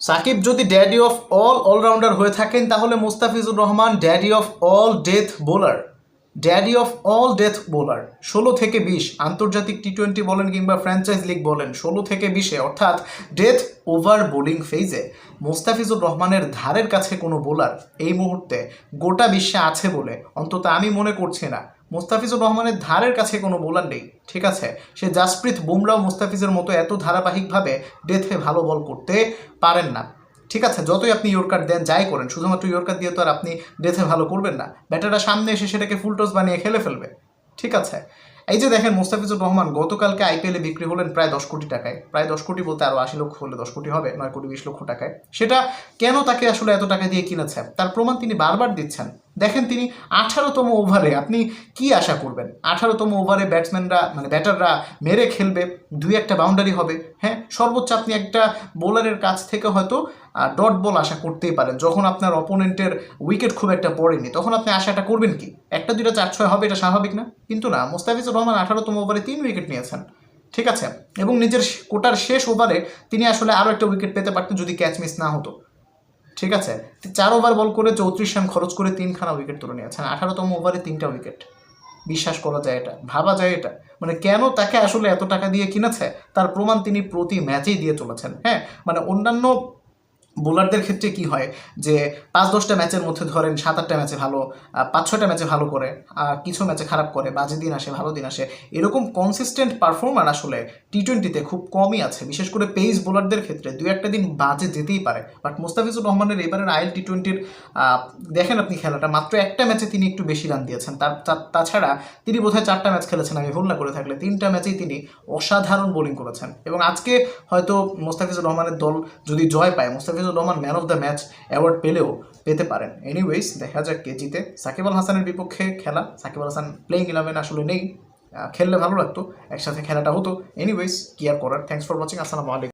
সাকিব যদি daddy of allrounder হয়ে থাকেন তাহলে Mustafizur Rahman daddy of all death bowler. Daddy of all death bowler. 16 থেকে 20 আন্তর্জাতিক টি-20 বলেন কিংবা ফ্র্যাঞ্চাইজ লিগ বলেন, 16 থেকে 20-এ অর্থাৎ ডেথ ওভার বোলিং ফেজে মোস্তাফিজুর রহমানের ধারের কাছে কোনো বোলার এই মুহূর্তে গোটা বিশ্বে আছে বলে অন্তত আমি মনে করছি না। মোস্তাফিজুর রহমানের ধারের কাছে কোনো বোলার নেই, ঠিক আছে। সে জাসপ্রীত বুমরাও মোস্তাফিজের মতো এত ধারাবাহিকভাবে ডেথে ভালো বল করতে পারেন না, ঠিক আছে। যতই আপনি ইয়র্কার দেন, যাই করেন, শুধুমাত্র ইয়র্কার দিয়ে তো আর আপনি ডেথে ভালো করবেন না। ব্যাটাররা সামনে এসে সেটাকে ফুলটস বানিয়ে খেলে ফেলবে, ঠিক আছে। এই যে দেখেন মোস্তাফিজুর রহমান গতকালকে আইপিএলে বিক্রি হলেন প্রায় 10 কোটি টাকায়। প্রায় 10 কোটি বলতে আরও 80 লক্ষ হলে 10 কোটি হবে, 9 কোটি 20 লক্ষ টাকায়। সেটা কেন তাকে আসলে এত টাকা দিয়ে কিনেছে তার প্রমাণ তিনি বারবার দিচ্ছেন। দেখেন তিনি 18তম ওভারে, আপনি কি আশা করবেন? 18তম ওভারে ব্যাটসম্যানরা ব্যাটাররা মেরে খেলবে, 2-1টা বাউন্ডারি হবে। হ্যাঁ, সর্বোচ্চ আপনি একটা বোলারের কাছ থেকে হয়তো ডট বল আশা করতেই পারেন। যখন আপনার অপোনেন্টের উইকেট খুব একটা পড়েনি তখন আপনি আশাটা করবেন কি 1-2টা 4-6 হবে, এটা স্বাভাবিক না? কিন্তু না, মোস্তাফিজুর রহমান 18তম ওভারে 3 উইকেট নিয়েছেন, ঠিক আছে। এবং নিজের কোটার শেষ ওভারে তিনি আসলে আরও একটা উইকেট পেতে পারতেন যদি ক্যাচ মিস না হতো, ঠিক আছে। 4 ওভার বল করে 34 রান খরচ করে 3খানা উইকেট তুলে নিয়েছেন। 18তম ওভারে 3টা উইকেট। বিশ্বাস করা যায় এটা? ভাবা যায় এটা? কেন তাকে আসলে এত টাকা দিয়ে কিনেছে তার প্রমাণ তিনি প্রতি ম্যাচেই দিয়ে চলেছেন। হ্যাঁ, অন্যান্য বোলারদের ক্ষেত্রে কি হয় যে 5-10টা ম্যাচের মধ্যে ধরেন 7-8টা ম্যাচে ভালো, 5-6টা ম্যাচে ভালো করে, কিছু ম্যাচে খারাপ করে, বাজে দিন আসে ভালো দিন আসে, এরকম কনসিস্টেন্ট পারফর্মার আসলে টি-20তে খুব কমই আছে। বিশেষ করে পেস বোলারদের ক্ষেত্রে 2-1টা দিন বাজে যেতেই পারে। বাট মোস্তাফিজুর রহমানের এবারের আইএল টি-20-র দেখেন আপনি খেলাটা, মাত্র একটা ম্যাচে তিনি একটু বেশি রান দিয়েছেন। তাছাড়া তিনি বোধহয় 4টা ম্যাচ খেলেছেন, আমি ভুল না করে থাকলে 3টা ম্যাচেই তিনি অসাধারণ বোলিং করেছেন। এবং আজকে হয়তো মোস্তাফিজুর রহমানের দল যদি জয় পায়, Mustafizur Rahman man of the match award পেতে পারেন। এনিওয়েজ, দেখা যাক কে জিতে। সাকিব আল হাসানের বিপক্ষে খেলা, সাকিব আল হাসান প্লেইং 11 আসলে নেই। খেললে ভালো লাগতো, একসাথে খেলাটা হতো। এনিওয়েজ, কি আর করার। Thanks for watching. আসসালামু আলাইকুম।